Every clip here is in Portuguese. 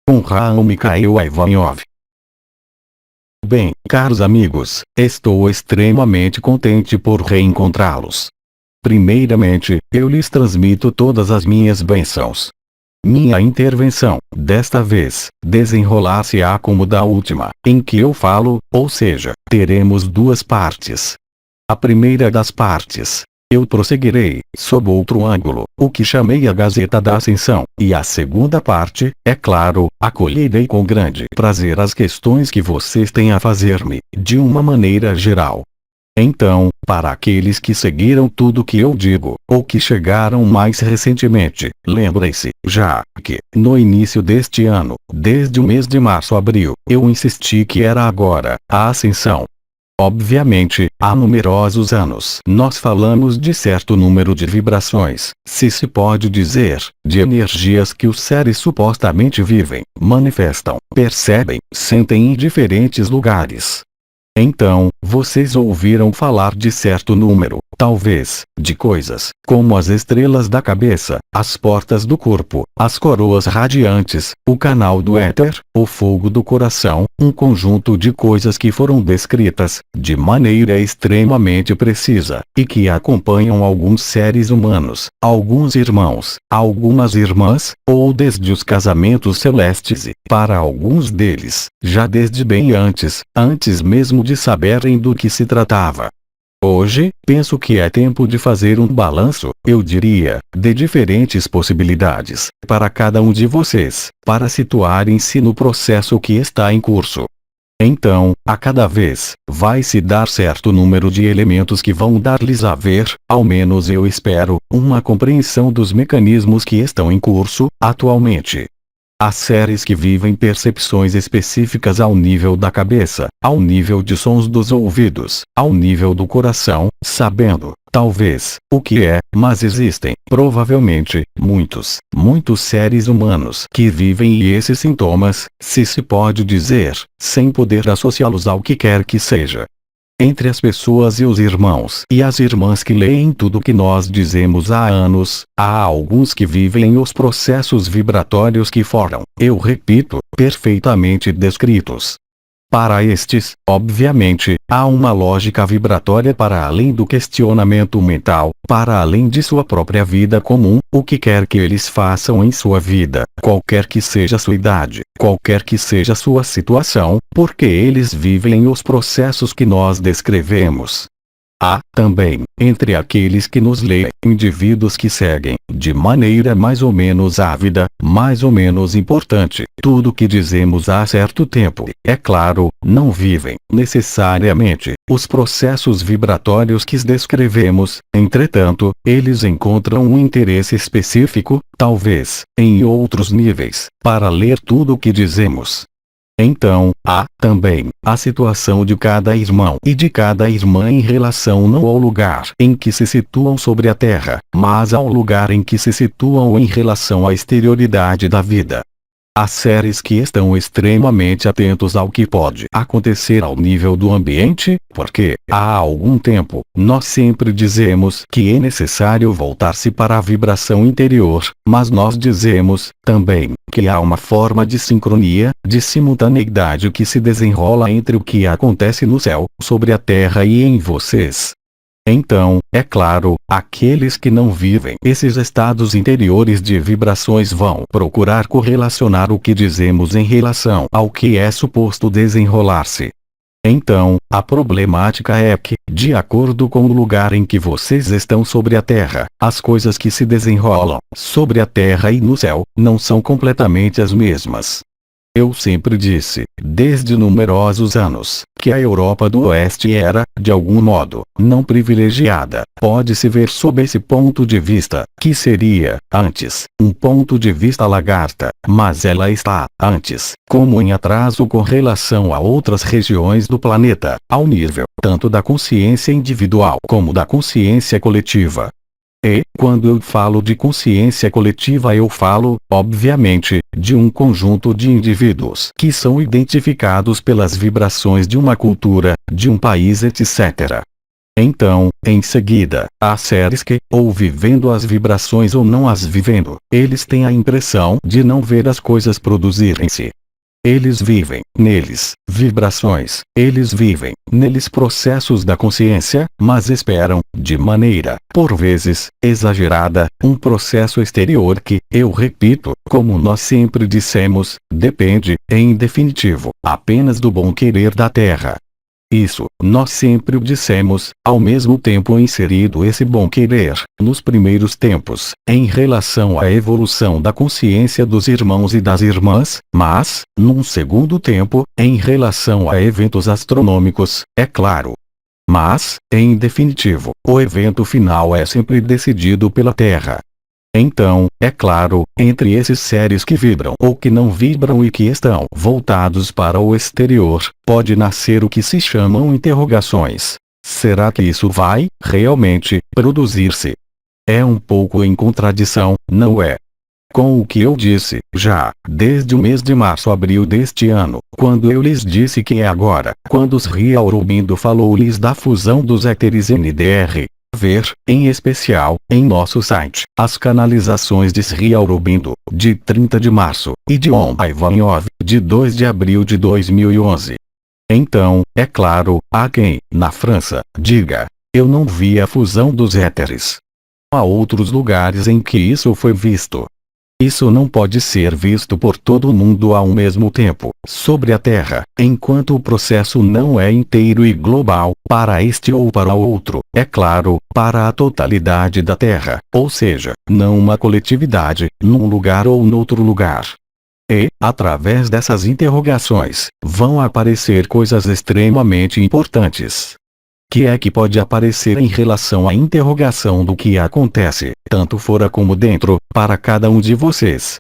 com Raul Mikhail Ivanov. Bem, caros amigos, estou extremamente contente por reencontrá-los. Primeiramente, eu lhes transmito todas as minhas bênçãos. Minha intervenção, desta vez, desenrolar-se-á como da última, em que eu falo, ou seja, teremos duas partes. A primeira das partes, eu prosseguirei, sob outro ângulo, o que chamei a Gazeta da Ascensão, e a segunda parte, é claro, acolherei com grande prazer as questões que vocês têm a fazer-me, de uma maneira geral. Então, para aqueles que seguiram tudo que eu digo, ou que chegaram mais recentemente, lembrem-se, já, que, no início deste ano, desde o mês de março-abril, eu insisti que era agora, a ascensão. Obviamente, há numerosos anos nós falamos de certo número de vibrações, se pode dizer, de energias que os seres supostamente vivem, manifestam, percebem, sentem em diferentes lugares. Então, vocês ouviram falar de certo número, talvez, de coisas, como as estrelas da cabeça, as portas do corpo, as coroas radiantes, o canal do éter, o fogo do coração, um conjunto de coisas que foram descritas, de maneira extremamente precisa, e que acompanham alguns seres humanos, alguns irmãos, algumas irmãs, ou desde os casamentos celestes e, para alguns deles, já desde bem antes mesmo de saberem do que se tratava. Hoje, penso que é tempo de fazer um balanço, eu diria, de diferentes possibilidades, para cada um de vocês, para situarem-se no processo que está em curso. Então, a cada vez, vai se dar certo número de elementos que vão dar-lhes a ver, ao menos eu espero, uma compreensão dos mecanismos que estão em curso, atualmente. Há seres que vivem percepções específicas ao nível da cabeça, ao nível de sons dos ouvidos, ao nível do coração, sabendo, talvez, o que é, mas existem, provavelmente, muitos seres humanos que vivem e esses sintomas, se pode dizer, sem poder associá-los ao que quer que seja. Entre as pessoas e os irmãos e as irmãs que leem tudo o que nós dizemos há anos, há alguns que vivem os processos vibratórios que foram, eu repito, perfeitamente descritos. Para estes, obviamente, há uma lógica vibratória para além do questionamento mental, para além de sua própria vida comum, o que quer que eles façam em sua vida, qualquer que seja sua idade, qualquer que seja sua situação, porque eles vivem os processos que nós descrevemos. Há, também, entre aqueles que nos leem, indivíduos que seguem, de maneira mais ou menos ávida, mais ou menos importante, tudo o que dizemos há certo tempo, é claro, não vivem, necessariamente, os processos vibratórios que descrevemos, entretanto, eles encontram um interesse específico, talvez, em outros níveis, para ler tudo o que dizemos. Então, há, também, a situação de cada irmão e de cada irmã em relação não ao lugar em que se situam sobre a Terra, mas ao lugar em que se situam em relação à exterioridade da vida. Há seres que estão extremamente atentos ao que pode acontecer ao nível do ambiente, porque, há algum tempo, nós sempre dizemos que é necessário voltar-se para a vibração interior, mas nós dizemos, também, que há uma forma de sincronia, de simultaneidade que se desenrola entre o que acontece no céu, sobre a terra e em vocês. Então, é claro, aqueles que não vivem esses estados interiores de vibrações vão procurar correlacionar o que dizemos em relação ao que é suposto desenrolar-se. Então, a problemática é que, de acordo com o lugar em que vocês estão sobre a Terra, as coisas que se desenrolam sobre a Terra e no céu não são completamente as mesmas. Eu sempre disse, desde numerosos anos, que a Europa do Oeste era, de algum modo, não privilegiada. Pode-se ver sob esse ponto de vista, que seria, antes, um ponto de vista lagarta, mas ela está, antes, como em atraso com relação a outras regiões do planeta, ao nível, tanto da consciência individual como da consciência coletiva. E, quando eu falo de consciência coletiva eu falo, obviamente, de um conjunto de indivíduos que são identificados pelas vibrações de uma cultura, de um país etc. Então, em seguida, há seres que, ou vivendo as vibrações ou não as vivendo, eles têm a impressão de não ver as coisas produzirem-se. Eles vivem, neles, vibrações, eles vivem, neles processos da consciência, mas esperam, de maneira, por vezes, exagerada, um processo exterior que, eu repito, como nós sempre dissemos, depende, em definitivo, apenas do bom querer da Terra. Isso, nós sempre o dissemos, ao mesmo tempo inserido esse bom querer, nos primeiros tempos, em relação à evolução da consciência dos irmãos e das irmãs, mas, num segundo tempo, em relação a eventos astronômicos, é claro. Mas, em definitivo, o evento final é sempre decidido pela Terra. Então, é claro, entre esses seres que vibram ou que não vibram e que estão voltados para o exterior, pode nascer o que se chamam interrogações. Será que isso vai, realmente, produzir-se? É um pouco em contradição, não é? Com o que eu disse, já, desde o mês de março-abril deste ano, quando eu lhes disse que é agora, quando Sri Aurobindo falou-lhes da fusão dos éteres NDR. Ver, em especial, em nosso site, as canalizações de Sri Aurobindo, de 30 de março, e de Om Ivanov, de 2 de abril de 2011. Então, é claro, há quem, na França, diga: eu não vi a fusão dos éteres. Há outros lugares em que isso foi visto. Isso não pode ser visto por todo mundo ao mesmo tempo, sobre a Terra, enquanto o processo não é inteiro e global, para este ou para outro, é claro, para a totalidade da Terra, ou seja, não uma coletividade, num lugar ou noutro lugar. E, através dessas interrogações, vão aparecer coisas extremamente importantes. Que é que pode aparecer em relação à interrogação do que acontece, tanto fora como dentro, para cada um de vocês?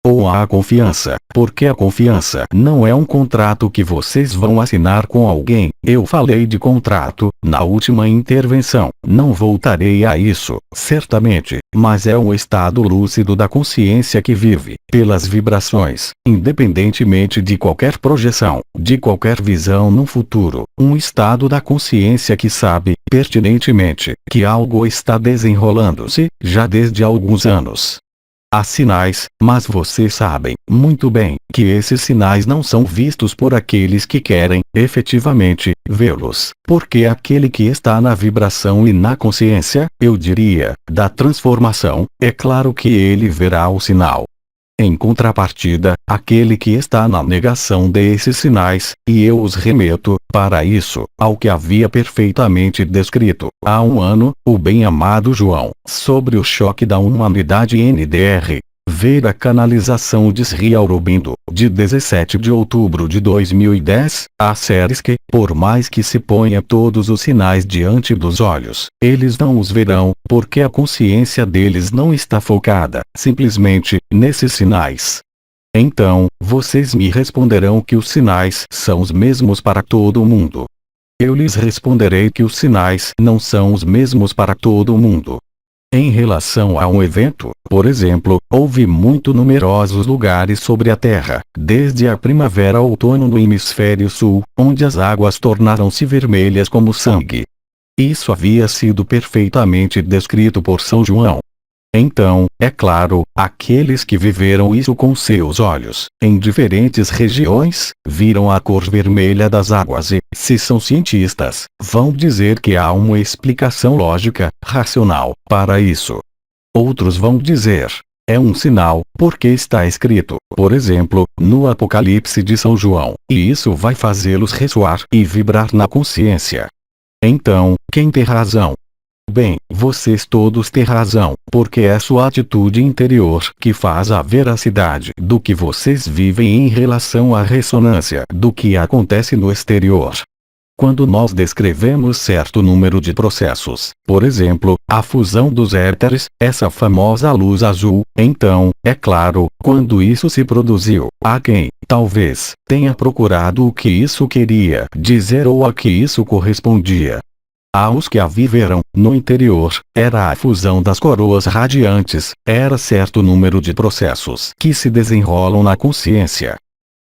Ou há a confiança, porque a confiança não é um contrato que vocês vão assinar com alguém. Eu falei de contrato, na última intervenção, não voltarei a isso, certamente, mas é um estado lúcido da consciência que vive, pelas vibrações, independentemente de qualquer projeção, de qualquer visão no futuro, um estado da consciência que sabe, pertinentemente, que algo está desenrolando-se, já desde alguns anos. Há sinais, mas vocês sabem, muito bem, que esses sinais não são vistos por aqueles que querem, efetivamente, vê-los, porque aquele que está na vibração e na consciência, eu diria, da transformação, é claro que ele verá o sinal. Em contrapartida, aquele que está na negação desses sinais, e eu os remeto, para isso, ao que havia perfeitamente descrito, há um ano, o bem-amado João, sobre o choque da humanidade NDR. Ver a canalização de Sri Aurobindo, de 17 de outubro de 2010, há seres que, por mais que se ponha todos os sinais diante dos olhos, eles não os verão, porque a consciência deles não está focada, simplesmente, nesses sinais. Então, vocês me responderão que os sinais são os mesmos para todo mundo. Eu lhes responderei que os sinais não são os mesmos para todo mundo. Em relação a um evento, por exemplo, houve muito numerosos lugares sobre a Terra, desde a primavera ao outono no hemisfério sul, onde as águas tornaram-se vermelhas como sangue. Isso havia sido perfeitamente descrito por São João. Então, é claro, aqueles que viveram isso com seus olhos, em diferentes regiões, viram a cor vermelha das águas e, se são cientistas, vão dizer que há uma explicação lógica, racional, para isso. Outros vão dizer: é um sinal, porque está escrito, por exemplo, no Apocalipse de São João, e isso vai fazê-los ressoar e vibrar na consciência. Então, quem tem razão? Bem, vocês todos têm razão, porque é sua atitude interior que faz a veracidade do que vocês vivem em relação à ressonância do que acontece no exterior. Quando nós descrevemos certo número de processos, por exemplo, a fusão dos éteres, essa famosa luz azul, então, é claro, quando isso se produziu, há quem, talvez, tenha procurado o que isso queria dizer ou a que isso correspondia. Há os que a viveram, no interior, era a fusão das coroas radiantes, era certo número de processos que se desenrolam na consciência.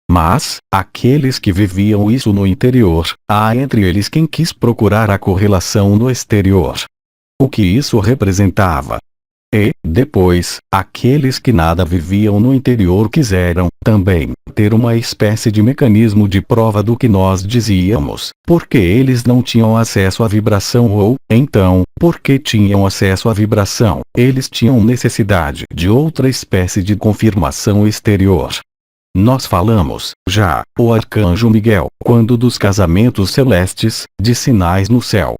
Mas, aqueles que viviam isso no interior, há entre eles quem quis procurar a correlação no exterior. O que isso representava? E, depois, aqueles que nada viviam no interior quiseram, também, ter uma espécie de mecanismo de prova do que nós dizíamos, porque eles não tinham acesso à vibração ou, então, porque tinham acesso à vibração, eles tinham necessidade de outra espécie de confirmação exterior. Nós falamos, já, o arcanjo Miguel, quando dos casamentos celestes, de sinais no céu.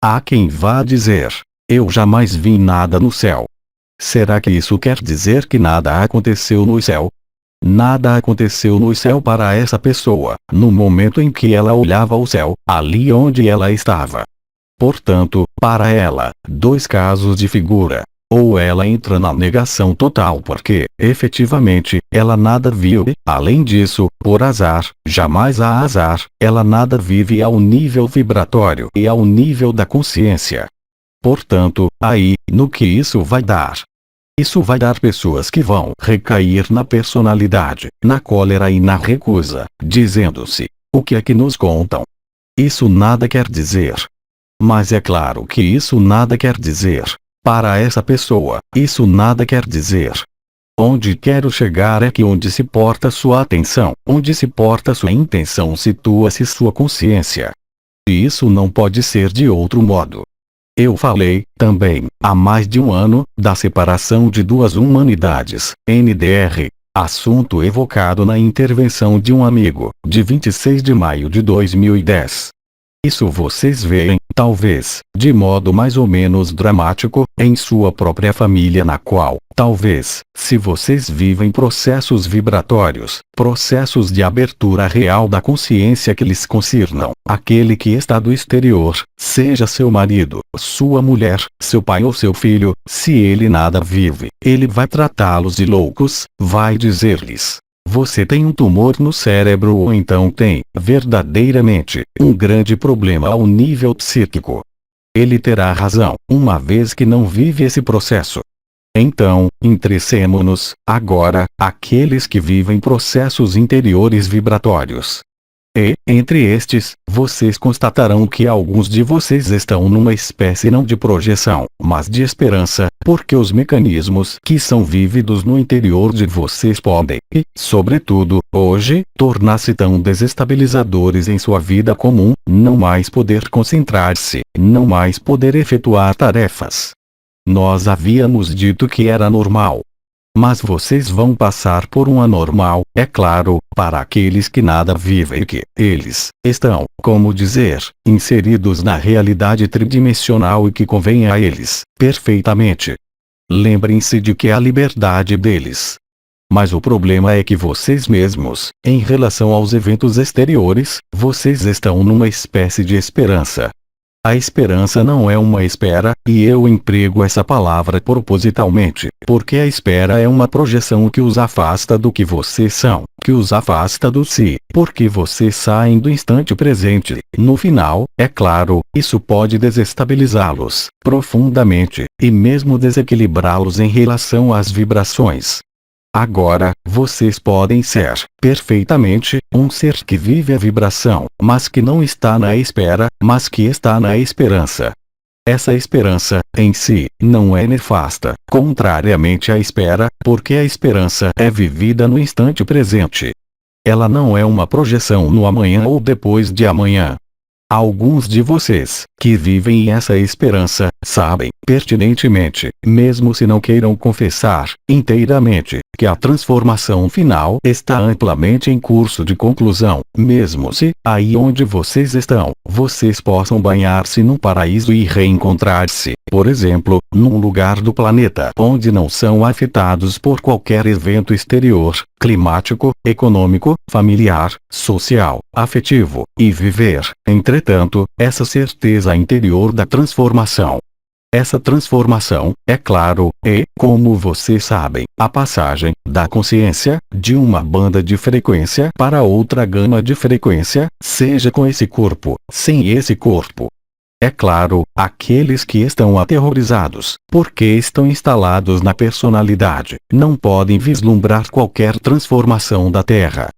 Há quem vá dizer, eu jamais vi nada no céu. Será que isso quer dizer que nada aconteceu no céu? Nada aconteceu no céu para essa pessoa, no momento em que ela olhava o céu, ali onde ela estava. Portanto, para ela, dois casos de figura. Ou ela entra na negação total porque, efetivamente, ela nada viu e, além disso, por azar, jamais há azar, ela nada vive ao nível vibratório e ao nível da consciência. Portanto, aí, no que isso vai dar? Isso vai dar pessoas que vão recair na personalidade, na cólera e na recusa, dizendo-se, o que é que nos contam? Isso nada quer dizer. Mas é claro que isso nada quer dizer. Para essa pessoa, isso nada quer dizer. Onde quero chegar é que onde se porta sua atenção, onde se porta sua intenção, situa-se sua consciência. E isso não pode ser de outro modo. Eu falei, também, há mais de um ano, da separação de duas humanidades, NDR, assunto evocado na intervenção de um amigo, de 26 de maio de 2010. Isso vocês veem, talvez, de modo mais ou menos dramático, em sua própria família na qual, talvez, se vocês vivem processos vibratórios, processos de abertura real da consciência que lhes concernam, aquele que está do exterior, seja seu marido, sua mulher, seu pai ou seu filho, se ele nada vive, ele vai tratá-los de loucos, vai dizer-lhes: você tem um tumor no cérebro ou então tem, verdadeiramente, um grande problema ao nível psíquico. Ele terá razão, uma vez que não vive esse processo. Então, interessemo-nos, agora, aqueles que vivem processos interiores vibratórios. E, entre estes, vocês constatarão que alguns de vocês estão numa espécie não de projeção, mas de esperança, porque os mecanismos que são vívidos no interior de vocês podem, e, sobretudo, hoje, tornar-se tão desestabilizadores em sua vida comum, não mais poder concentrar-se, não mais poder efetuar tarefas. Nós havíamos dito que era normal. Mas vocês vão passar por um anormal, é claro, para aqueles que nada vivem e que, eles, estão, como dizer, inseridos na realidade tridimensional e que convém a eles, perfeitamente. Lembrem-se de que é a liberdade deles. Mas o problema é que vocês mesmos, em relação aos eventos exteriores, vocês estão numa espécie de esperança. A esperança não é uma espera, e eu emprego essa palavra propositalmente, porque a espera é uma projeção que os afasta do que vocês são, que os afasta do si, porque vocês saem do instante presente. No final, é claro, isso pode desestabilizá-los profundamente, e mesmo desequilibrá-los em relação às vibrações. Agora, vocês podem ser, perfeitamente, um ser que vive a vibração, mas que não está na espera, mas que está na esperança. Essa esperança, em si, não é nefasta, contrariamente à espera, porque a esperança é vivida no instante presente. Ela não é uma projeção no amanhã ou depois de amanhã. Alguns de vocês, que vivem essa esperança, sabem, pertinentemente, mesmo se não queiram confessar, inteiramente, que a transformação final está amplamente em curso de conclusão, mesmo se, aí onde vocês estão, vocês possam banhar-se num paraíso e reencontrar-se, por exemplo, num lugar do planeta onde não são afetados por qualquer evento exterior, climático, econômico, familiar, social, afetivo, e viver, entretanto, essa certeza interior da transformação. Essa transformação, é claro, é, como vocês sabem, a passagem da consciência de uma banda de frequência para outra gama de frequência, seja com esse corpo, sem esse corpo. É claro, aqueles que estão aterrorizados, porque estão instalados na personalidade, não podem vislumbrar qualquer transformação da Terra.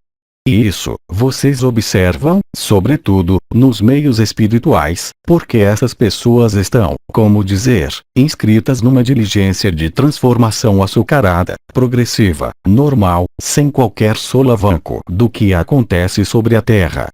E isso, vocês observam, sobretudo, nos meios espirituais, porque essas pessoas estão, como dizer, inscritas numa diligência de transformação açucarada, progressiva, normal, sem qualquer solavanco do que acontece sobre a Terra.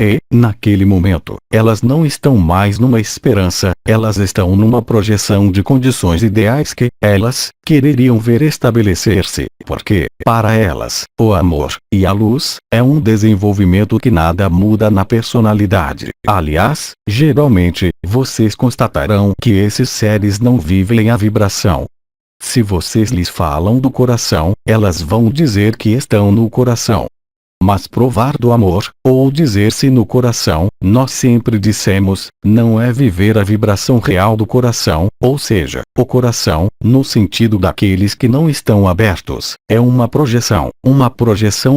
E, naquele momento, elas não estão mais numa esperança, elas estão numa projeção de condições ideais que, elas, quereriam ver estabelecer-se, porque, para elas, o amor, e a luz, é um desenvolvimento que nada muda na personalidade. Aliás, geralmente, vocês constatarão que esses seres não vivem a vibração. Se vocês lhes falam do coração, elas vão dizer que estão no coração. Mas provar do amor, ou dizer-se no coração, nós sempre dissemos, não é viver a vibração real do coração, ou seja, o coração, no sentido daqueles que não estão abertos, é uma projeção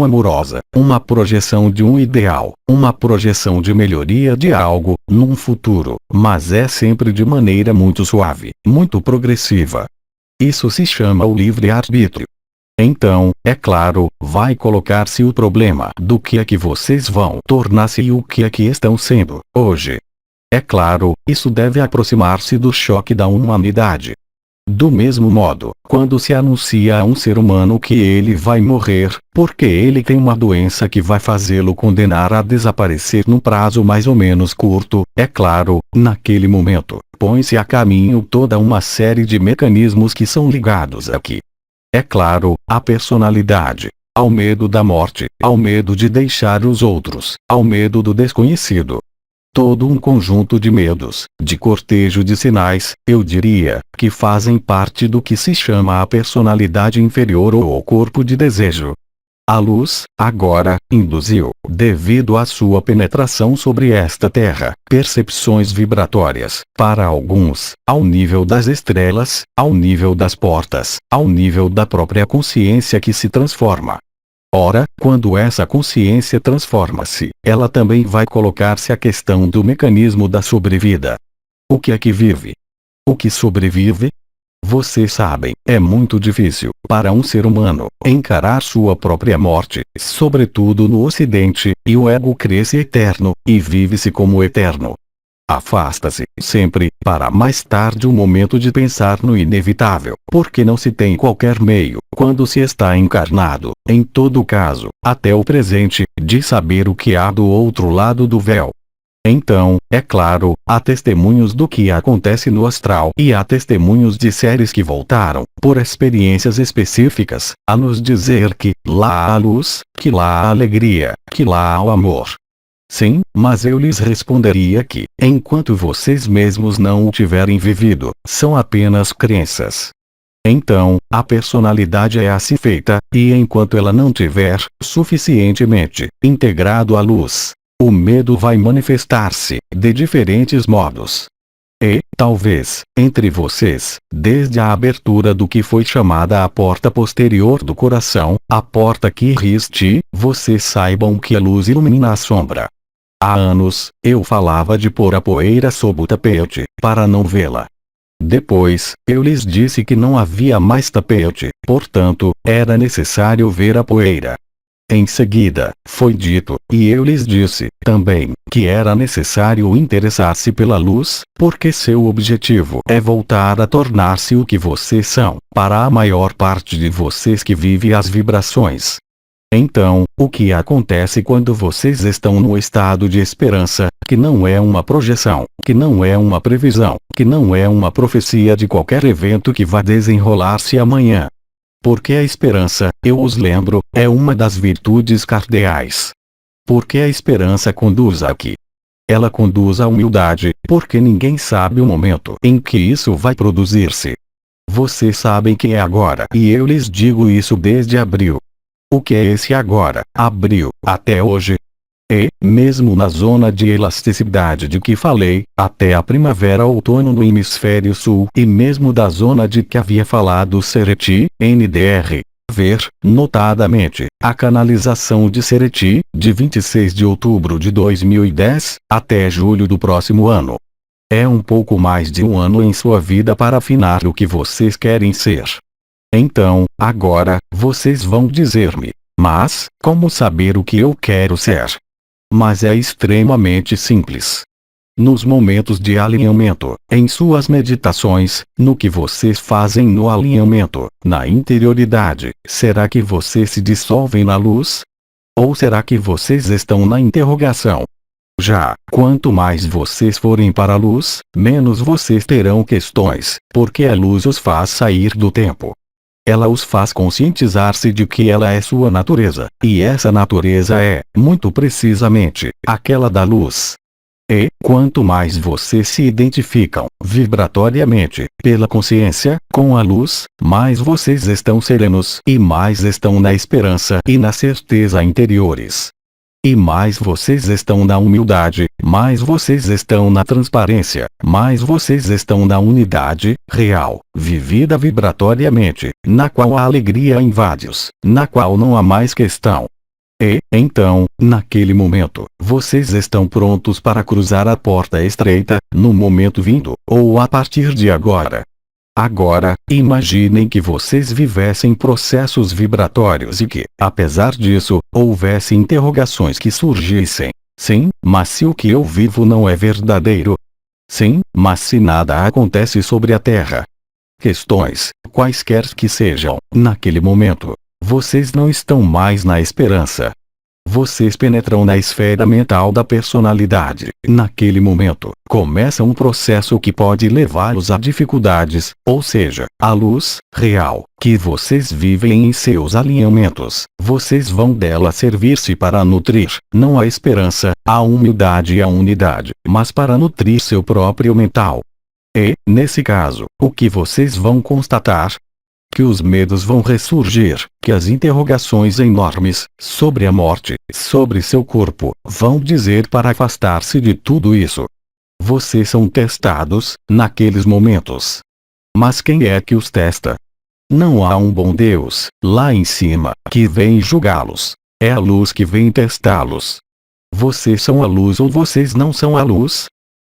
amorosa, uma projeção de um ideal, uma projeção de melhoria de algo, num futuro, mas é sempre de maneira muito suave, muito progressiva. Isso se chama o livre-arbítrio. Então, é claro, vai colocar-se o problema do que é que vocês vão tornar-se e o que é que estão sendo, hoje. É claro, isso deve aproximar-se do choque da humanidade. Do mesmo modo, quando se anuncia a um ser humano que ele vai morrer, porque ele tem uma doença que vai fazê-lo condenar a desaparecer num prazo mais ou menos curto, é claro, naquele momento, põe-se a caminho toda uma série de mecanismos que são ligados aqui. É claro, à personalidade, ao medo da morte, ao medo de deixar os outros, ao medo do desconhecido. Todo um conjunto de medos, de cortejo de sinais, eu diria, que fazem parte do que se chama a personalidade inferior ou o corpo de desejo. A luz, agora, induziu, devido à sua penetração sobre esta terra, percepções vibratórias, para alguns, ao nível das estrelas, ao nível das portas, ao nível da própria consciência que se transforma. Ora, quando essa consciência transforma-se, ela também vai colocar-se a questão do mecanismo da sobrevida. O que é que vive? O que sobrevive? Vocês sabem, é muito difícil, para um ser humano, encarar sua própria morte, sobretudo no Ocidente, e o ego cresce eterno, e vive-se como eterno. Afasta-se, sempre, para mais tarde o momento de pensar no inevitável, porque não se tem qualquer meio, quando se está encarnado, em todo caso, até o presente, de saber o que há do outro lado do véu. Então, é claro, há testemunhos do que acontece no astral e há testemunhos de seres que voltaram, por experiências específicas, a nos dizer que lá há a luz, que lá há a alegria, que lá há o amor. Sim, mas eu lhes responderia que, enquanto vocês mesmos não o tiverem vivido, são apenas crenças. Então, a personalidade é assim feita, e enquanto ela não tiver, suficientemente, integrado à luz, o medo vai manifestar-se, de diferentes modos. E, talvez, entre vocês, desde a abertura do que foi chamada a porta posterior do coração, a porta que riste, vocês saibam que a luz ilumina a sombra. Há anos, eu falava de pôr a poeira sob o tapete, para não vê-la. Depois, eu lhes disse que não havia mais tapete, portanto, era necessário ver a poeira. Em seguida, foi dito, e eu lhes disse, também, que era necessário interessar-se pela luz, porque seu objetivo é voltar a tornar-se o que vocês são, para a maior parte de vocês que vive as vibrações. Então, o que acontece quando vocês estão no estado de esperança, que não é uma projeção, que não é uma previsão, que não é uma profecia de qualquer evento que vai desenrolar-se amanhã? Porque a esperança, eu os lembro, é uma das virtudes cardeais. Porque a esperança conduz a quê? Ela conduz à humildade, porque ninguém sabe o momento em que isso vai produzir-se. Vocês sabem que é agora, e eu lhes digo isso desde abril. O que é esse agora, abril, até hoje? E, mesmo na zona de elasticidade de que falei, até a primavera-outono no hemisfério sul, e mesmo da zona de que havia falado Sereti, NDR, ver, notadamente, a canalização de Sereti, de 26 de outubro de 2010, até julho do próximo ano. É um pouco mais de um ano em sua vida para afinar o que vocês querem ser. Então, agora, vocês vão dizer-me, Mas, como saber o que eu quero ser? Mas é extremamente simples. Nos momentos de alinhamento, em suas meditações, no que vocês fazem no alinhamento, na interioridade, será que vocês se dissolvem na luz? Ou será que vocês estão na interrogação? Já, quanto mais vocês forem para a luz, menos vocês terão questões, porque a luz os faz sair do tempo. Ela os faz conscientizar-se de que ela é sua natureza, e essa natureza é, muito precisamente, aquela da luz. E, quanto mais vocês se identificam, vibratoriamente, pela consciência, com a luz, mais vocês estão serenos e mais estão na esperança e na certeza interiores. E mais vocês estão na humildade, mais vocês estão na transparência, mais vocês estão na unidade, real, vivida vibratoriamente, na qual a alegria invade-os, na qual não há mais questão. E, então, naquele momento, vocês estão prontos para cruzar a porta estreita, no momento vindo, ou a partir de agora. Agora, imaginem que vocês vivessem processos vibratórios e que, apesar disso, houvesse interrogações que surgissem. Sim, mas se o que eu vivo não é verdadeiro? Sim, mas se nada acontece sobre a Terra? Questões, quaisquer que sejam, naquele momento, vocês não estão mais na esperança. Vocês penetram na esfera mental da personalidade. Naquele momento, começa um processo que pode levá-los a dificuldades, ou seja, a luz real, que vocês vivem em seus alinhamentos. Vocês vão dela servir-se para nutrir, não a esperança, a humildade e a unidade, mas para nutrir seu próprio mental. E, nesse caso, o que vocês vão constatar? Que os medos vão ressurgir, que as interrogações enormes, sobre a morte, sobre seu corpo, vão dizer para afastar-se de tudo isso. Vocês são testados, naqueles momentos. Mas quem é que os testa? Não há um bom Deus, lá em cima, que vem julgá-los. É a luz que vem testá-los. Vocês são a luz ou vocês não são a luz?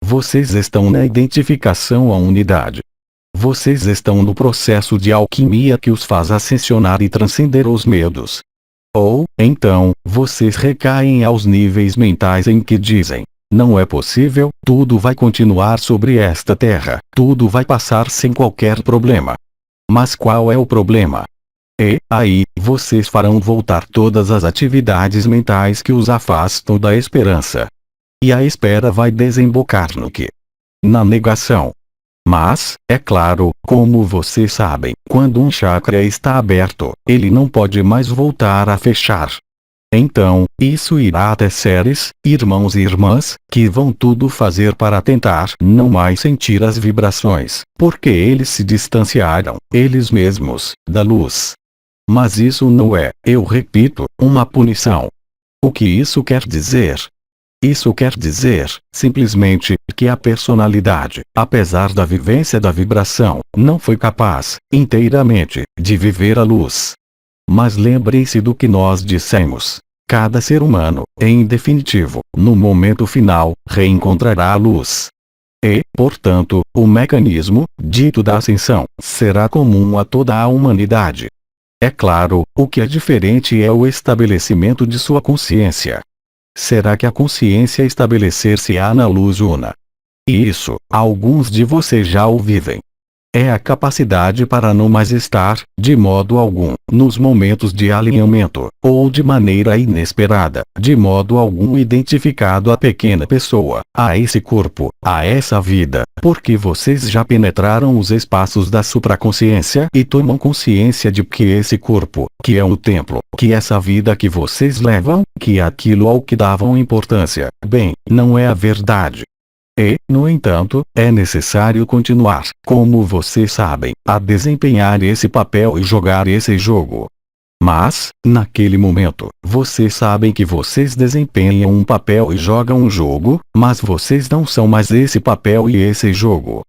Vocês estão na identificação à unidade. Vocês estão no processo de alquimia que os faz ascensionar e transcender os medos. Ou, então, vocês recaem aos níveis mentais em que dizem: não é possível, tudo vai continuar sobre esta terra, tudo vai passar sem qualquer problema. Mas qual é o problema? E, aí, vocês farão voltar todas as atividades mentais que os afastam da esperança. E a espera vai desembocar no quê? Na negação. Mas, é claro, como vocês sabem, quando um chakra está aberto, ele não pode mais voltar a fechar. Então, isso irá até seres, irmãos e irmãs, que vão tudo fazer para tentar não mais sentir as vibrações, porque eles se distanciaram, eles mesmos, da luz. Mas isso não é, eu repito, uma punição. O que isso quer dizer? Isso quer dizer, simplesmente, que a personalidade, apesar da vivência da vibração, não foi capaz, inteiramente, de viver a luz. Mas lembrem-se do que nós dissemos. Cada ser humano, em definitivo, no momento final, reencontrará a luz. E, portanto, o mecanismo, dito da ascensão, será comum a toda a humanidade. É claro, o que é diferente é o estabelecimento de sua consciência. Será que a consciência estabelecer-se-á na luz una? E isso, alguns de vocês já o vivem. É a capacidade para não mais estar, de modo algum, nos momentos de alinhamento, ou de maneira inesperada, de modo algum identificado à pequena pessoa, a esse corpo, a essa vida, porque vocês já penetraram os espaços da supraconsciência e tomam consciência de que esse corpo, que é o templo, que essa vida que vocês levam, que aquilo ao que davam importância, bem, não é a verdade. E, no entanto, é necessário continuar, como vocês sabem, a desempenhar esse papel e jogar esse jogo. Mas, naquele momento, vocês sabem que vocês desempenham um papel e jogam um jogo, mas vocês não são mais esse papel e esse jogo.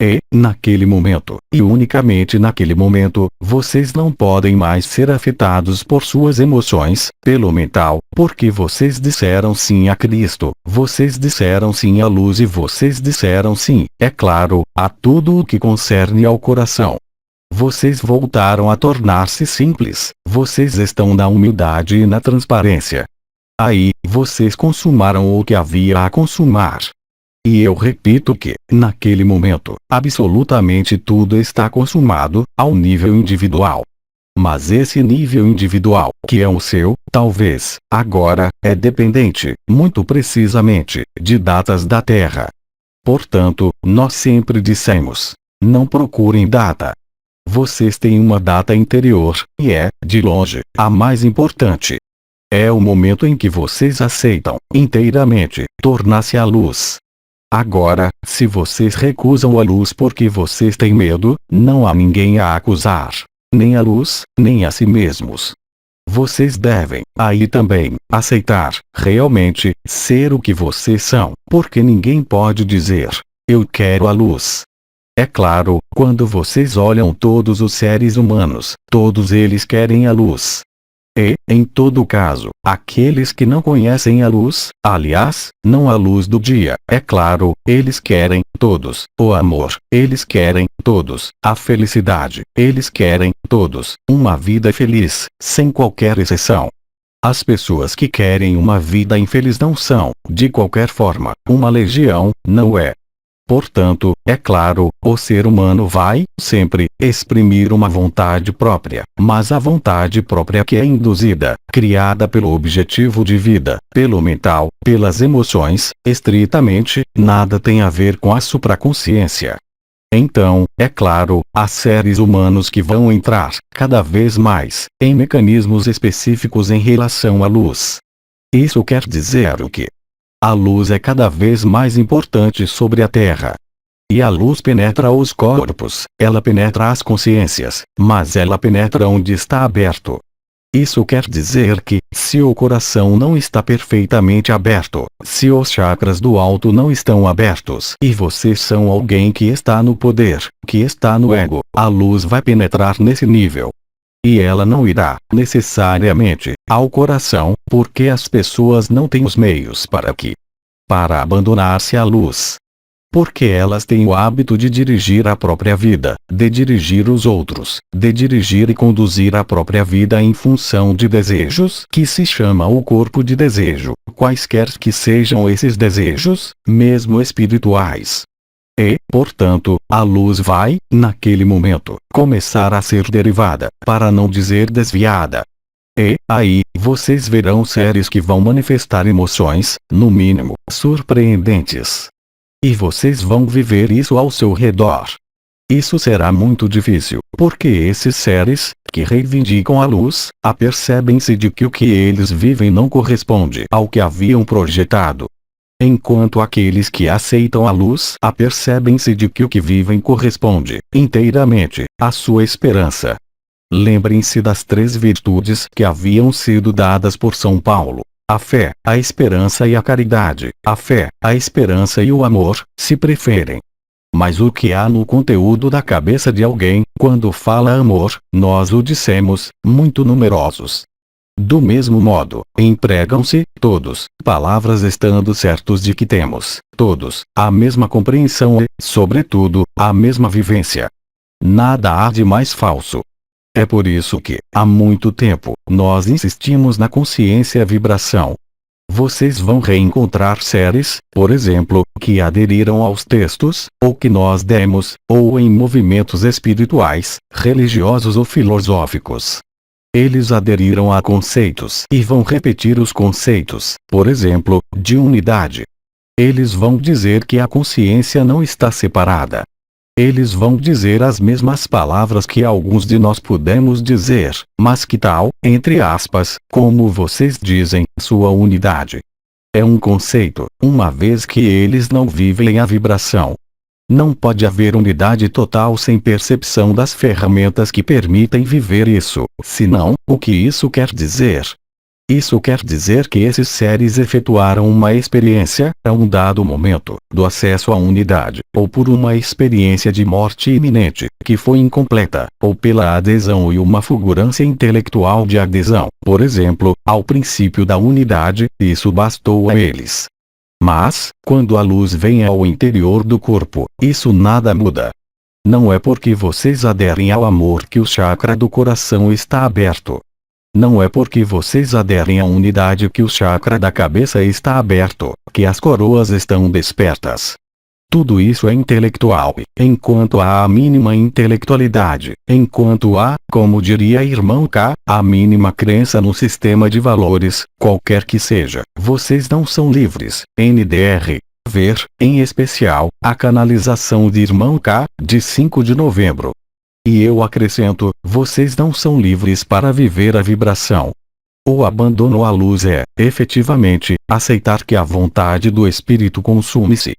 E, naquele momento, e unicamente naquele momento, vocês não podem mais ser afetados por suas emoções, pelo mental, porque vocês disseram sim a Cristo, vocês disseram sim à luz e vocês disseram sim, é claro, a tudo o que concerne ao coração. vocês voltaram a tornar-se simples, vocês estão na humildade e na transparência. Aí, vocês consumaram o que havia a consumar. E eu repito que, naquele momento, absolutamente tudo está consumado, ao nível individual. Mas esse nível individual, que é o seu, talvez, agora, é dependente, muito precisamente, de datas da Terra. Portanto, nós sempre dissemos: não procurem data. Vocês têm uma data interior, e é, de longe, a mais importante. É o momento em que vocês aceitam, inteiramente, tornar-se a luz. Agora, se vocês recusam a luz porque vocês têm medo, não há ninguém a acusar. Nem a luz, nem a si mesmos. Vocês devem, aí também, aceitar, realmente, ser o que vocês são, porque ninguém pode dizer: eu quero a luz. É claro, quando vocês olham todos os seres humanos, todos eles querem a luz. E, em todo caso, aqueles que não conhecem a luz, aliás, não a luz do dia, é claro, eles querem, todos, o amor, eles querem, todos, a felicidade, eles querem, todos, uma vida feliz, sem qualquer exceção. As pessoas que querem uma vida infeliz não são, de qualquer forma, uma legião, não é? Portanto, é claro, o ser humano vai, sempre, exprimir uma vontade própria, mas a vontade própria que é induzida, criada pelo objetivo de vida, pelo mental, pelas emoções, estritamente, nada tem a ver com a supraconsciência. Então, é claro, há seres humanos que vão entrar, cada vez mais, em mecanismos específicos em relação à luz. Isso quer dizer o quê? A luz é cada vez mais importante sobre a Terra. E a luz penetra os corpos, ela penetra as consciências, mas ela penetra onde está aberto. Isso quer dizer que, se o coração não está perfeitamente aberto, se os chakras do alto não estão abertos e vocês são alguém que está no poder, que está no ego, a luz vai penetrar nesse nível. E ela não irá, necessariamente, ao coração, porque as pessoas não têm os meios para abandonar-se à luz. Porque elas têm o hábito de dirigir a própria vida, de dirigir os outros, de dirigir e conduzir a própria vida em função de desejos, que se chama o corpo de desejo, quaisquer que sejam esses desejos, mesmo espirituais. E, portanto, a luz vai, naquele momento, começar a ser derivada, para não dizer desviada. E, aí, vocês verão seres que vão manifestar emoções, no mínimo, surpreendentes. E vocês vão viver isso ao seu redor. Isso será muito difícil, porque esses seres, que reivindicam a luz, apercebem-se de que o que eles vivem não corresponde ao que haviam projetado. Enquanto aqueles que aceitam a luz apercebem-se de que o que vivem corresponde, inteiramente, à sua esperança. Lembrem-se das 3 virtudes que haviam sido dadas por São Paulo: a fé, a esperança e a caridade. A fé, a esperança e o amor, se preferem. Mas o que há no conteúdo da cabeça de alguém, quando fala amor, nós o dissemos, muito numerosos. Do mesmo modo, empregam-se, todos, palavras estando certos de que temos, todos, a mesma compreensão e, sobretudo, a mesma vivência. Nada há de mais falso. É por isso que, há muito tempo, nós insistimos na consciência-vibração. Vocês vão reencontrar seres, por exemplo, que aderiram aos textos, ou que nós demos, ou em movimentos espirituais, religiosos ou filosóficos. Eles aderiram a conceitos e vão repetir os conceitos, por exemplo, de unidade. Eles vão dizer que a consciência não está separada. Eles vão dizer as mesmas palavras que alguns de nós pudemos dizer, mas que tal, entre aspas, como vocês dizem, sua unidade. É um conceito, uma vez que eles não vivem a vibração. Não pode haver unidade total sem percepção das ferramentas que permitem viver isso, senão, o que isso quer dizer? Isso quer dizer que esses seres efetuaram uma experiência, a um dado momento, do acesso à unidade, ou por uma experiência de morte iminente, que foi incompleta, ou pela adesão e uma fulgurância intelectual de adesão, por exemplo, ao princípio da unidade, isso bastou a eles. Mas, quando a luz vem ao interior do corpo, isso nada muda. Não é porque vocês aderem ao amor que o chakra do coração está aberto. Não é porque vocês aderem à unidade que o chakra da cabeça está aberto, que as coroas estão despertas. Tudo isso é intelectual, enquanto há a mínima intelectualidade, enquanto há, como diria irmão K, a mínima crença no sistema de valores, qualquer que seja, vocês não são livres. NDR. Ver, em especial, a canalização de irmão K, de 5 de novembro. E eu acrescento, vocês não são livres para viver a vibração. O abandono à luz é, efetivamente, aceitar que a vontade do espírito consume-se.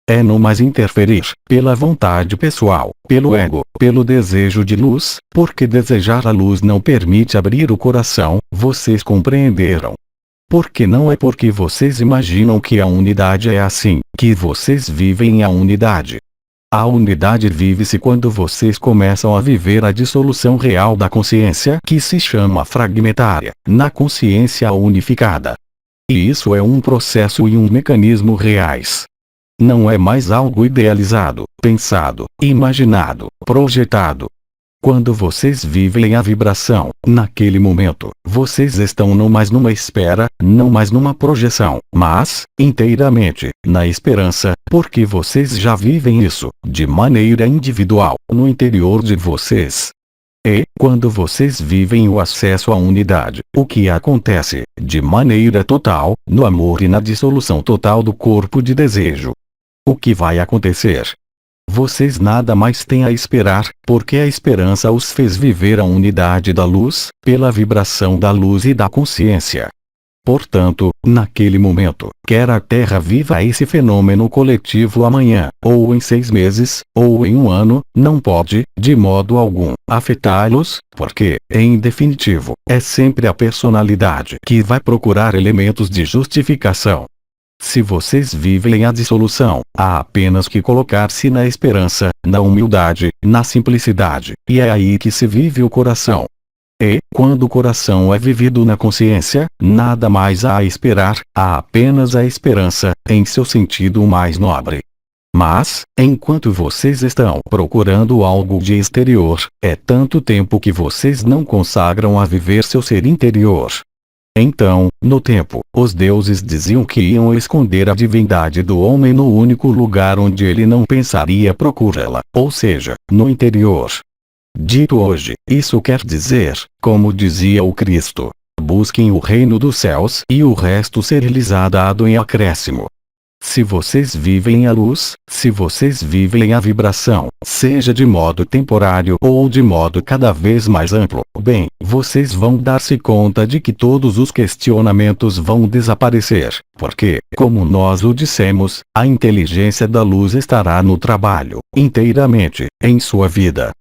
É não mais interferir, pela vontade pessoal, pelo ego, pelo desejo de luz, porque desejar a luz não permite abrir o coração, vocês compreenderam. Porque não é porque vocês imaginam que a unidade é assim, que vocês vivem a unidade. A unidade vive-se quando vocês começam a viver a dissolução real da consciência, que se chama fragmentária, na consciência unificada. E isso é um processo e um mecanismo reais. Não é mais algo idealizado, pensado, imaginado, projetado. Quando vocês vivem a vibração, naquele momento, vocês estão não mais numa espera, não mais numa projeção, mas, inteiramente, na esperança, porque vocês já vivem isso, de maneira individual, no interior de vocês. E, quando vocês vivem o acesso à unidade, o que acontece, de maneira total, no amor e na dissolução total do corpo de desejo? O que vai acontecer? Vocês nada mais têm a esperar, porque a esperança os fez viver a unidade da luz, pela vibração da luz e da consciência. Portanto, naquele momento, quer a Terra viva esse fenômeno coletivo amanhã, ou em 6 meses, ou em 1 ano, não pode, de modo algum, afetá-los, porque, em definitivo, é sempre a personalidade que vai procurar elementos de justificação. Se vocês vivem a dissolução, há apenas que colocar-se na esperança, na humildade, na simplicidade, e é aí que se vive o coração. E, quando o coração é vivido na consciência, nada mais há a esperar, há apenas a esperança, em seu sentido mais nobre. Mas, enquanto vocês estão procurando algo de exterior, é tanto tempo que vocês não consagram a viver seu ser interior. Então, no tempo, os deuses diziam que iam esconder a divindade do homem no único lugar onde ele não pensaria procurá-la, ou seja, no interior. Dito hoje, isso quer dizer, como dizia o Cristo, busquem o reino dos céus e o resto ser-lhes dado em acréscimo. Se vocês vivem a luz, se vocês vivem a vibração, seja de modo temporário ou de modo cada vez mais amplo, bem, vocês vão dar-se conta de que todos os questionamentos vão desaparecer, porque, como nós o dissemos, a inteligência da luz estará no trabalho, inteiramente, em sua vida.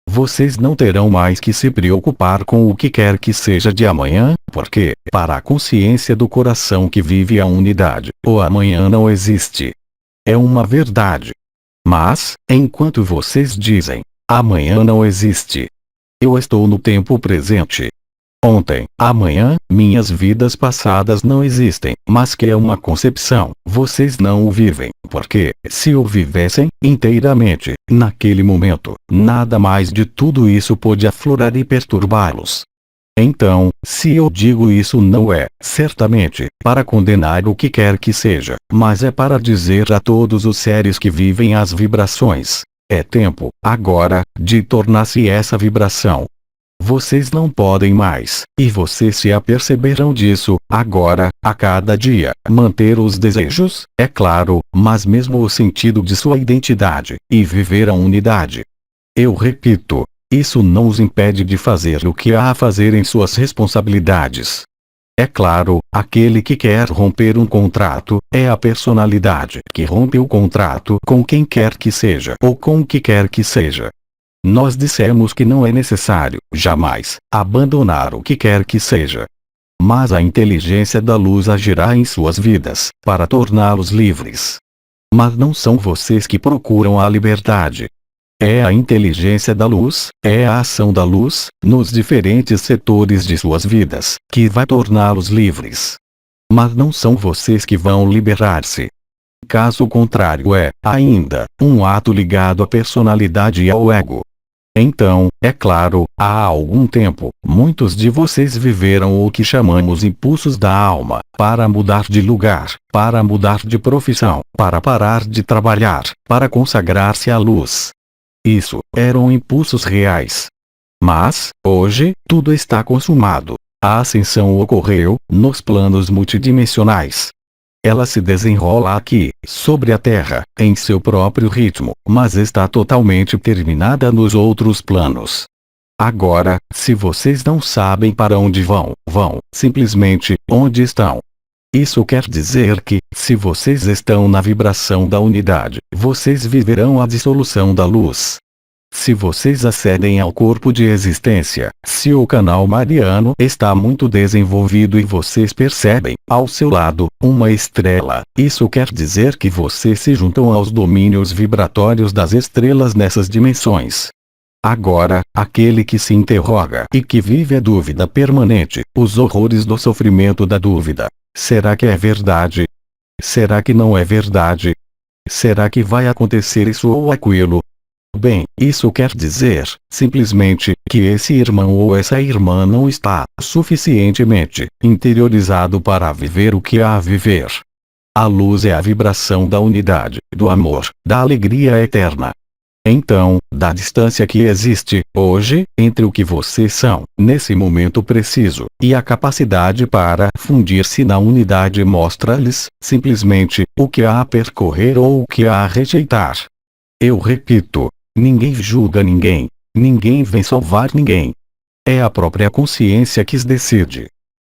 Vocês não terão mais que se preocupar com o que quer que seja de amanhã, porque, para a consciência do coração que vive a unidade, o amanhã não existe. É uma verdade. Mas, enquanto vocês dizem, amanhã não existe. Eu estou no tempo presente. Ontem, amanhã, minhas vidas passadas não existem, mas que é uma concepção, vocês não o vivem, porque, se o vivessem, inteiramente, naquele momento, nada mais de tudo isso pode aflorar e perturbá-los. Então, se eu digo isso não é, certamente, para condenar o que quer que seja, mas é para dizer a todos os seres que vivem as vibrações. É tempo, agora, de tornar-se essa vibração. Vocês não podem mais, e vocês se aperceberão disso, agora, a cada dia, manter os desejos, é claro, mas mesmo o sentido de sua identidade, e viver a unidade. Eu repito, isso não os impede de fazer o que há a fazer em suas responsabilidades. É claro, aquele que quer romper um contrato, é a personalidade que rompe o contrato com quem quer que seja ou com o que quer que seja. Nós dissemos que não é necessário, jamais, abandonar o que quer que seja. Mas a inteligência da luz agirá em suas vidas, para torná-los livres. Mas não são vocês que procuram a liberdade. É a inteligência da luz, é a ação da luz, nos diferentes setores de suas vidas, que vai torná-los livres. Mas não são vocês que vão liberar-se. Caso contrário é, ainda, um ato ligado à personalidade e ao ego. Então, é claro, há algum tempo, muitos de vocês viveram o que chamamos impulsos da alma, para mudar de lugar, para mudar de profissão, para parar de trabalhar, para consagrar-se à luz. Isso, eram impulsos reais. Mas, hoje, tudo está consumado. A ascensão ocorreu, nos planos multidimensionais. Ela se desenrola aqui, sobre a Terra, em seu próprio ritmo, mas está totalmente terminada nos outros planos. Agora, se vocês não sabem para onde vão, simplesmente, onde estão. Isso quer dizer que, se vocês estão na vibração da unidade, vocês viverão a dissolução da luz. Se vocês acedem ao corpo de existência, se o canal mariano está muito desenvolvido e vocês percebem, ao seu lado, uma estrela, isso quer dizer que vocês se juntam aos domínios vibratórios das estrelas nessas dimensões. Agora, aquele que se interroga e que vive a dúvida permanente, os horrores do sofrimento da dúvida. Será que é verdade? Será que não é verdade? Será que vai acontecer isso ou aquilo? Bem, isso quer dizer, simplesmente, que esse irmão ou essa irmã não está suficientemente interiorizado para viver o que há a viver. A luz é a vibração da unidade, do amor, da alegria eterna. Então, da distância que existe, hoje, entre o que vocês são, nesse momento preciso, e a capacidade para fundir-se na unidade mostra-lhes, simplesmente, o que há a percorrer ou o que há a rejeitar. Eu repito. Ninguém julga ninguém. Ninguém vem salvar ninguém. É a própria consciência que decide.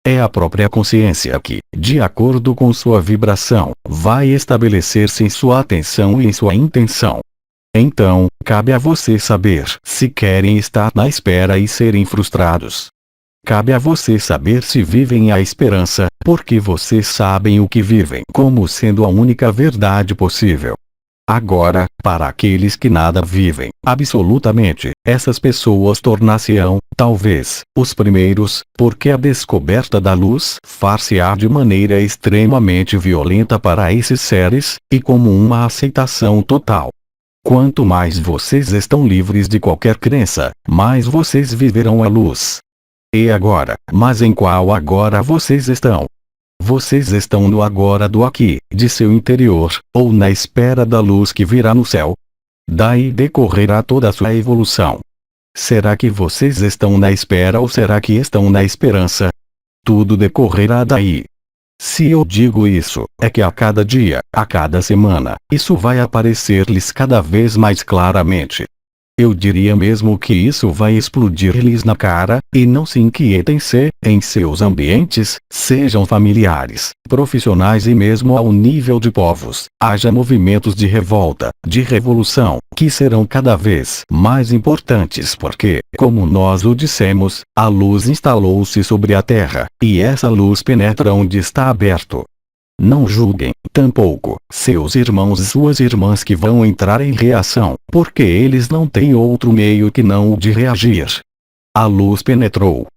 É a própria consciência que, de acordo com sua vibração, vai estabelecer-se em sua atenção e em sua intenção. Então, cabe a você saber se querem estar na espera e serem frustrados. Cabe a você saber se vivem a esperança, porque vocês sabem o que vivem como sendo a única verdade possível. Agora, para aqueles que nada vivem, absolutamente, essas pessoas tornar-se-ão, talvez, os primeiros, porque a descoberta da luz far-se-á de maneira extremamente violenta para esses seres, e como uma aceitação total. Quanto mais vocês estão livres de qualquer crença, mais vocês viverão a luz. E agora, mas em qual agora vocês estão? Vocês estão no agora do aqui, de seu interior, ou na espera da luz que virá no céu? Daí decorrerá toda a sua evolução. Será que vocês estão na espera ou será que estão na esperança? Tudo decorrerá daí. Se eu digo isso, é que a cada dia, a cada semana, isso vai aparecer-lhes cada vez mais claramente. Eu diria mesmo que isso vai explodir-lhes na cara, e não se inquietem se, em seus ambientes, sejam familiares, profissionais e mesmo ao nível de povos, haja movimentos de revolta, de revolução, que serão cada vez mais importantes porque, como nós o dissemos, a luz instalou-se sobre a terra, e essa luz penetra onde está aberto. Não julguem, tampouco, seus irmãos e suas irmãs que vão entrar em reação, porque eles não têm outro meio que não o de reagir. A luz penetrou.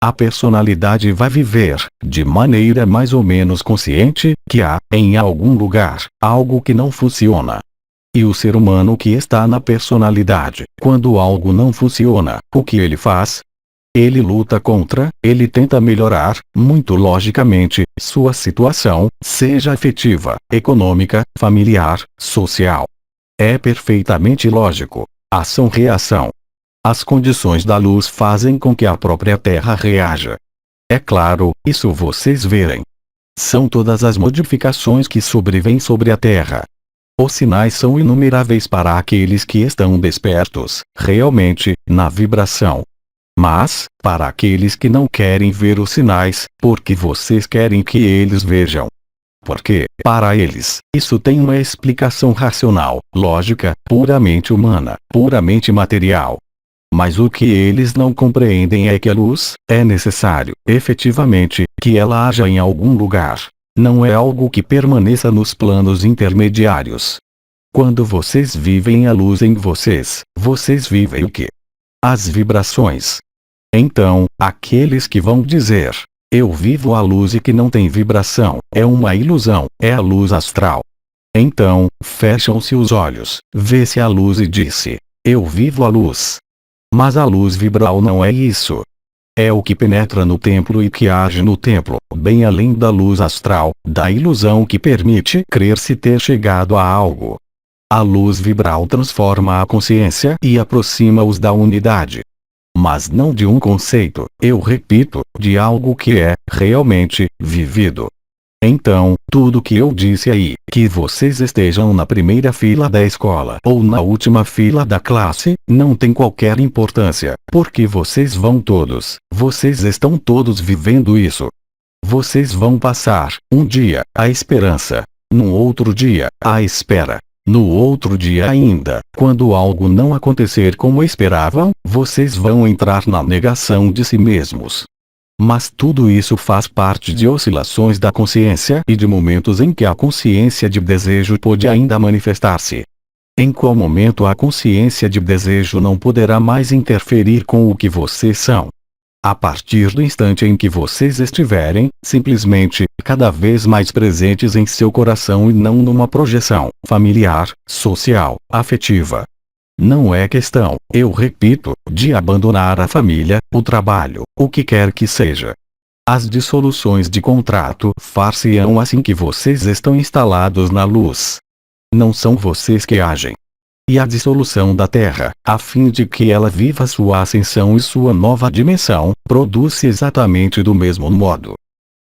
A personalidade vai viver, de maneira mais ou menos consciente, que há, em algum lugar, algo que não funciona. E o ser humano que está na personalidade, quando algo não funciona, o que ele faz? Ele luta contra, ele tenta melhorar, muito logicamente, sua situação, seja afetiva, econômica, familiar, social. É perfeitamente lógico. Ação-reação. As condições da luz fazem com que a própria Terra reaja. É claro, isso vocês verem. São todas as modificações que sobrevêm sobre a Terra. Os sinais são inumeráveis para aqueles que estão despertos, realmente, na vibração. Mas, para aqueles que não querem ver os sinais, porque vocês querem que eles vejam. Porque, para eles, isso tem uma explicação racional, lógica, puramente humana, puramente material. Mas o que eles não compreendem é que a luz, é necessário, efetivamente, que ela haja em algum lugar. Não é algo que permaneça nos planos intermediários. Quando vocês vivem a luz em vocês, vocês vivem o quê? As vibrações. Então, aqueles que vão dizer, eu vivo a luz e que não tem vibração, é uma ilusão, é a luz astral. Então, fecham-se os olhos, vê-se a luz e disse: eu vivo a luz. Mas a luz vibral não é isso. É o que penetra no templo e que age no templo, bem além da luz astral, da ilusão que permite crer-se ter chegado a algo. A luz vibral transforma a consciência e aproxima-os da unidade. Mas não de um conceito, eu repito, de algo que é, realmente, vivido. Então, tudo que eu disse aí, que vocês estejam na primeira fila da escola ou na última fila da classe, não tem qualquer importância, porque vocês estão todos vivendo isso. Vocês vão passar, um dia, a esperança. Num outro dia, a espera. No outro dia ainda, quando algo não acontecer como esperavam, vocês vão entrar na negação de si mesmos. Mas tudo isso faz parte de oscilações da consciência e de momentos em que a consciência de desejo pode ainda manifestar-se. Em qual momento a consciência de desejo não poderá mais interferir com o que vocês são? A partir do instante em que vocês estiverem, simplesmente, cada vez mais presentes em seu coração e não numa projeção familiar, social, afetiva. Não é questão, eu repito, de abandonar a família, o trabalho, o que quer que seja. As dissoluções de contrato far-se-ão assim que vocês estão instalados na luz. Não são vocês que agem. E a dissolução da Terra, a fim de que ela viva sua ascensão e sua nova dimensão, produz-se exatamente do mesmo modo.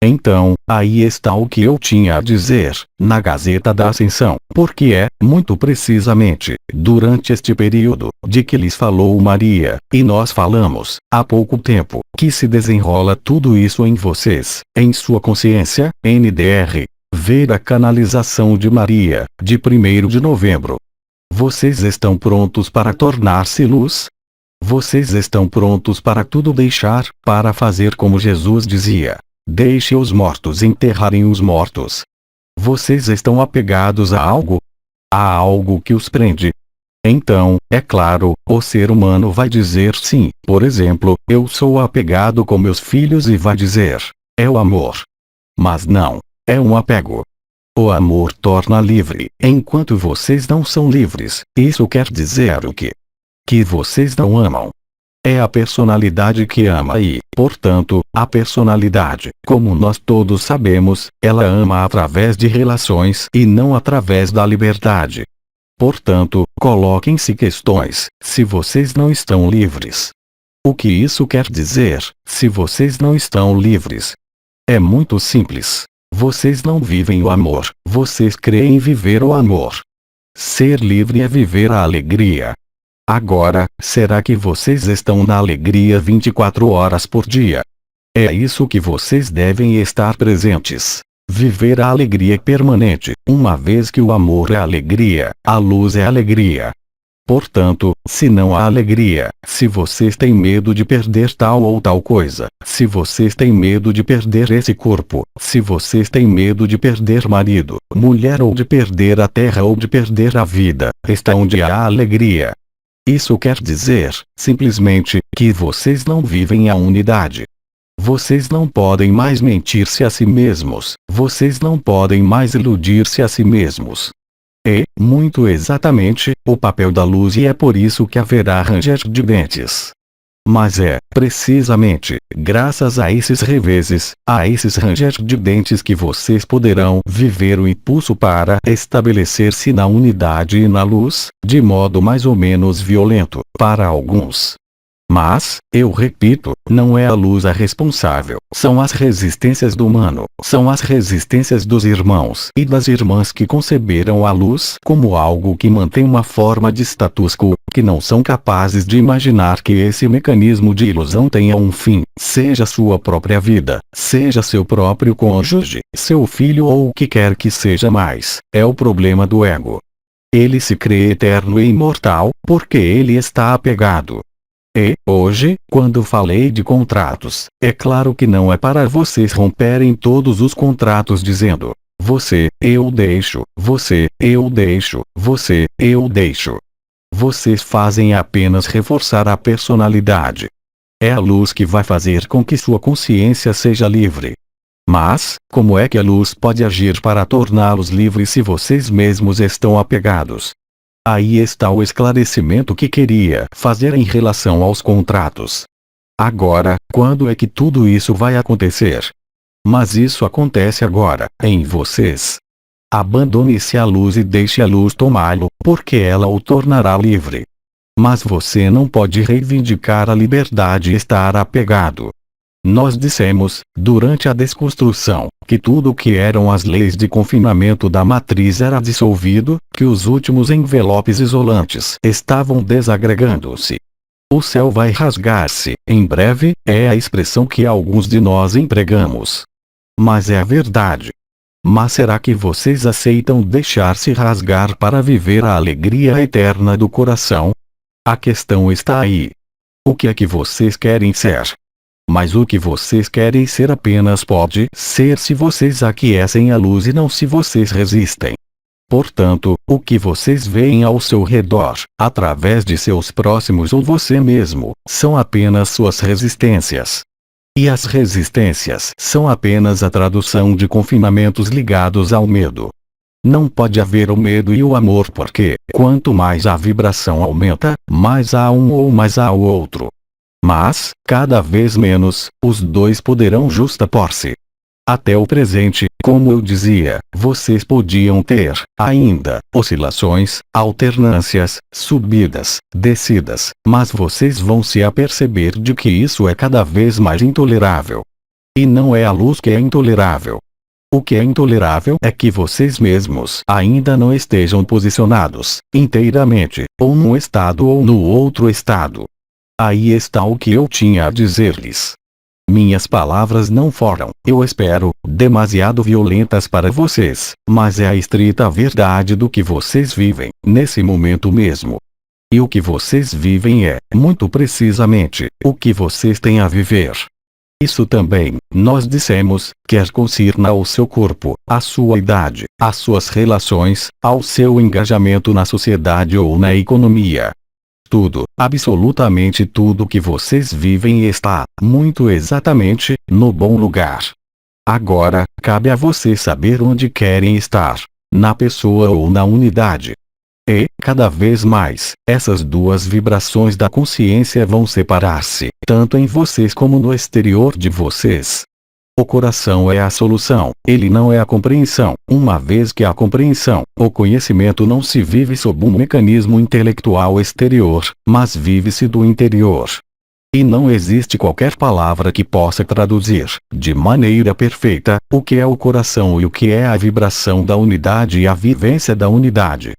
Então, aí está o que eu tinha a dizer, na Gazeta da Ascensão, porque é, muito precisamente, durante este período, de que lhes falou Maria, e nós falamos, há pouco tempo, que se desenrola tudo isso em vocês, em sua consciência, NDR. Ver a canalização de Maria, de 1º de novembro. Vocês estão prontos para tornar-se luz? Vocês estão prontos para tudo deixar, para fazer como Jesus dizia: deixe os mortos enterrarem os mortos. Vocês estão apegados a algo? Há algo que os prende? Então, é claro, o ser humano vai dizer sim. Por exemplo, eu sou apegado com meus filhos e vai dizer: é o amor. Mas não. É um apego. O amor torna livre, enquanto vocês não são livres. Isso quer dizer o quê? Que vocês não amam. É a personalidade que ama e, portanto, a personalidade, como nós todos sabemos, ela ama através de relações e não através da liberdade. Portanto, coloquem-se questões, se vocês não estão livres. O que isso quer dizer, se vocês não estão livres? É muito simples. Vocês não vivem o amor, vocês creem viver o amor. Ser livre é viver a alegria. Agora, será que vocês estão na alegria 24 horas por dia? É isso que vocês devem estar presentes. Viver a alegria permanente, uma vez que o amor é alegria, a luz é alegria. Portanto, se não há alegria, se vocês têm medo de perder tal ou tal coisa, se vocês têm medo de perder esse corpo, se vocês têm medo de perder marido, mulher ou de perder a terra ou de perder a vida, está onde há alegria. Isso quer dizer, simplesmente, que vocês não vivem a unidade. Vocês não podem mais mentir-se a si mesmos, vocês não podem mais iludir-se a si mesmos. É, muito exatamente, o papel da luz e é por isso que haverá ranger de dentes. Mas é, precisamente, graças a esses reveses, a esses ranger de dentes que vocês poderão viver o impulso para estabelecer-se na unidade e na luz, de modo mais ou menos violento, para alguns. Mas, eu repito, não é a luz a responsável, são as resistências do humano, são as resistências dos irmãos e das irmãs que conceberam a luz como algo que mantém uma forma de status quo, que não são capazes de imaginar que esse mecanismo de ilusão tenha um fim, seja sua própria vida, seja seu próprio cônjuge, seu filho ou o que quer que seja mais, é o problema do ego. Ele se crê eterno e imortal, porque ele está apegado. E, hoje, quando falei de contratos, é claro que não é para vocês romperem todos os contratos dizendo: você, eu deixo, você, eu deixo, você, eu deixo. Vocês fazem apenas reforçar a personalidade. É a luz que vai fazer com que sua consciência seja livre. Mas, como é que a luz pode agir para torná-los livres se vocês mesmos estão apegados? Aí está o esclarecimento que queria fazer em relação aos contratos. Agora, quando é que tudo isso vai acontecer? Mas isso acontece agora, em vocês. Abandone-se à luz e deixe a luz tomá-lo, porque ela o tornará livre. Mas você não pode reivindicar a liberdade e estar apegado. Nós dissemos, durante a desconstrução, que tudo o que eram as leis de confinamento da matriz era dissolvido, que os últimos envelopes isolantes estavam desagregando-se. O céu vai rasgar-se, em breve, é a expressão que alguns de nós empregamos. Mas é a verdade. Mas será que vocês aceitam deixar-se rasgar para viver a alegria eterna do coração? A questão está aí. O que é que vocês querem ser? Mas o que vocês querem ser apenas pode ser se vocês aquecem a luz e não se vocês resistem. Portanto, o que vocês veem ao seu redor, através de seus próximos ou você mesmo, são apenas suas resistências. E as resistências são apenas a tradução de confinamentos ligados ao medo. Não pode haver o medo e o amor porque, quanto mais a vibração aumenta, mais há um ou mais há o outro. Mas, cada vez menos, os dois poderão justapor-se. Até o presente, como eu dizia, vocês podiam ter, ainda, oscilações, alternâncias, subidas, descidas, mas vocês vão se aperceber de que isso é cada vez mais intolerável. E não é a luz que é intolerável. O que é intolerável é que vocês mesmos ainda não estejam posicionados, inteiramente, ou num estado ou no outro estado. Aí está o que eu tinha a dizer-lhes. Minhas palavras não foram, eu espero, demasiado violentas para vocês, mas é a estrita verdade do que vocês vivem, nesse momento mesmo. E o que vocês vivem é, muito precisamente, o que vocês têm a viver. Isso também, nós dissemos, quer concirna ao seu corpo, à sua idade, às suas relações, ao seu engajamento na sociedade ou na economia. Tudo, absolutamente tudo que vocês vivem está, muito exatamente, no bom lugar. Agora, cabe a você saber onde querem estar, na pessoa ou na unidade. E, cada vez mais, essas duas vibrações da consciência vão separar-se, tanto em vocês como no exterior de vocês. O coração é a solução, ele não é a compreensão, uma vez que a compreensão, o conhecimento não se vive sob um mecanismo intelectual exterior, mas vive-se do interior. E não existe qualquer palavra que possa traduzir, de maneira perfeita, o que é o coração e o que é a vibração da unidade e a vivência da unidade.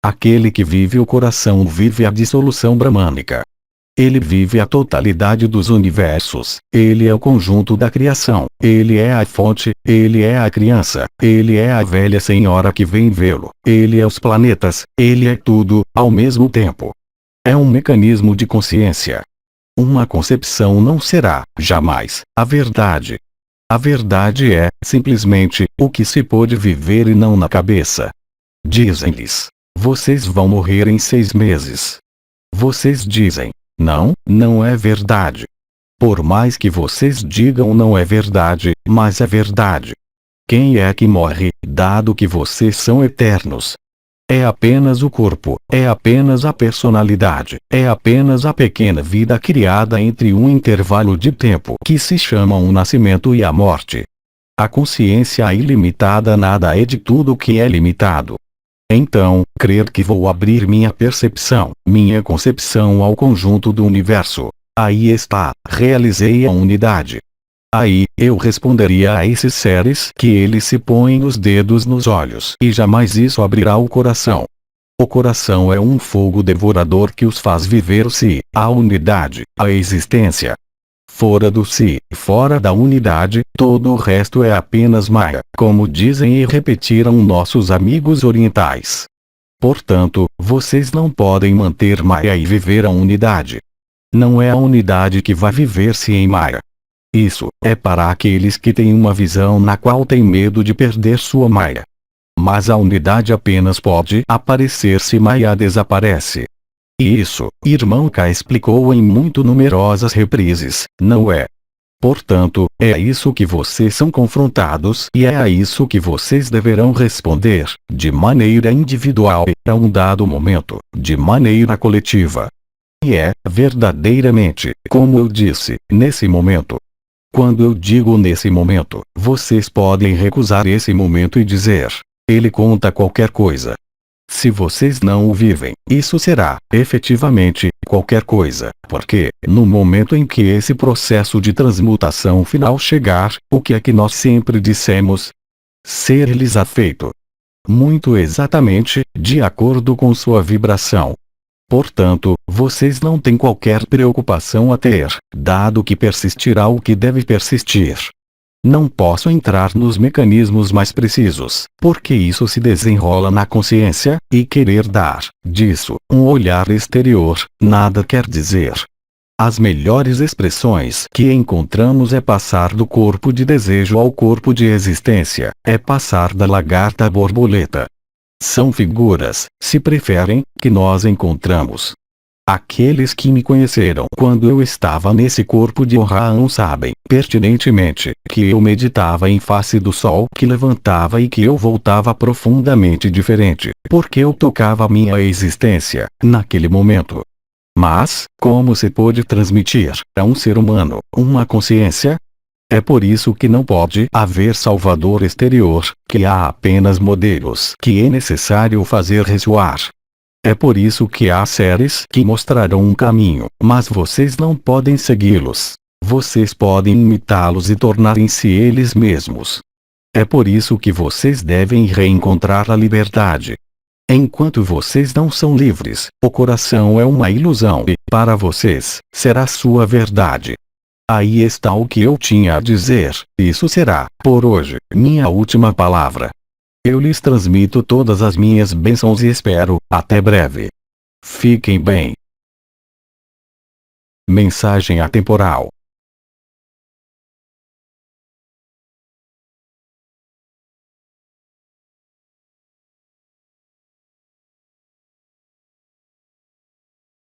Aquele que vive o coração vive a dissolução bramânica. Ele vive a totalidade dos universos, ele é o conjunto da criação, ele é a fonte, ele é a criança, ele é a velha senhora que vem vê-lo, ele é os planetas, ele é tudo, ao mesmo tempo. É um mecanismo de consciência. Uma concepção não será, jamais, a verdade. A verdade é, simplesmente, o que se pôde viver e não na cabeça. Dizem-lhes, vocês vão morrer em 6 meses. Vocês dizem, não, não é verdade. Por mais que vocês digam não é verdade, mas é verdade. Quem é que morre, dado que vocês são eternos? É apenas o corpo, é apenas a personalidade, é apenas a pequena vida criada entre um intervalo de tempo que se chama um nascimento e a morte. A consciência ilimitada nada é de tudo que é limitado. Então, crer que vou abrir minha percepção, minha concepção ao conjunto do universo. Aí está, realizei a unidade. Aí, eu responderia a esses seres que eles se põem os dedos nos olhos e jamais isso abrirá o coração. O coração é um fogo devorador que os faz viver o si, a unidade, a existência. Fora do si, fora da unidade, todo o resto é apenas Maya, como dizem e repetiram nossos amigos orientais. Portanto, vocês não podem manter Maya e viver a unidade. Não é a unidade que vai viver-se em Maya. Isso é para aqueles que têm uma visão na qual têm medo de perder sua Maya. Mas a unidade apenas pode aparecer se Maya desaparece. E isso, irmão K explicou em muito numerosas reprises, não é? Portanto, é a isso que vocês são confrontados e é a isso que vocês deverão responder, de maneira individual, a um dado momento, de maneira coletiva. E é, verdadeiramente, como eu disse, nesse momento. Quando eu digo nesse momento, vocês podem recusar esse momento e dizer: ele conta qualquer coisa. Se vocês não o vivem, isso será, efetivamente, qualquer coisa, porque, no momento em que esse processo de transmutação final chegar, o que é que nós sempre dissemos? Ser-lhes afeito. Muito exatamente, de acordo com sua vibração. Portanto, vocês não têm qualquer preocupação a ter, dado que persistirá o que deve persistir. Não posso entrar nos mecanismos mais precisos, porque isso se desenrola na consciência, e querer dar, disso, um olhar exterior, nada quer dizer. As melhores expressões que encontramos é passar do corpo de desejo ao corpo de existência, é passar da lagarta à borboleta. São figuras, se preferem, que nós encontramos. Aqueles que me conheceram quando eu estava nesse corpo de Orion sabem, pertinentemente, que eu meditava em face do sol que levantava e que eu voltava profundamente diferente, porque eu tocava minha existência, naquele momento. Mas, como se pôde transmitir a um ser humano uma consciência? É por isso que não pode haver salvador exterior, que há apenas modelos que é necessário fazer ressoar. É por isso que há séries que mostrarão um caminho, mas vocês não podem segui-los. Vocês podem imitá-los e tornarem-se eles mesmos. É por isso que vocês devem reencontrar a liberdade. Enquanto vocês não são livres, o coração é uma ilusão e, para vocês, será sua verdade. Aí está o que eu tinha a dizer. Isso será, por hoje, minha última palavra. Eu lhes transmito todas as minhas bênçãos e espero, até breve. Fiquem bem. Mensagem atemporal.